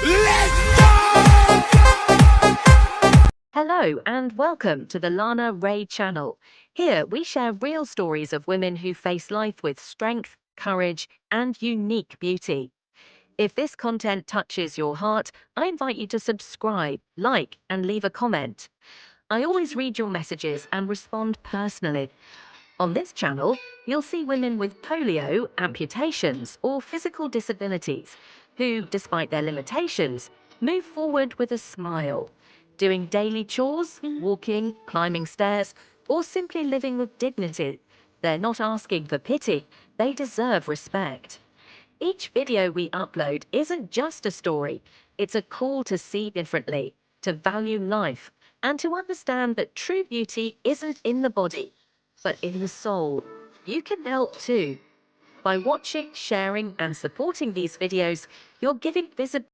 Let's go! Hello and welcome to the Lana Ray channel. Here we share real stories of women who face life with strength, courage, and unique beauty. If this content touches your heart, I invite you to subscribe, like, and leave a comment. I always read your messages and respond personally. On this channel, you'll see women with polio, amputations, or physical disabilities who, despite their limitations, move forward with a smile, doing daily chores, walking, climbing stairs, or simply living with dignity. They're not asking for pity, they deserve respect. Each video we upload isn't just a story, it's a call to see differently, to value life, and to understand that true beauty isn't in the body, but in the soul. You can help too. By watching, sharing, and supporting these videos, you're giving visibility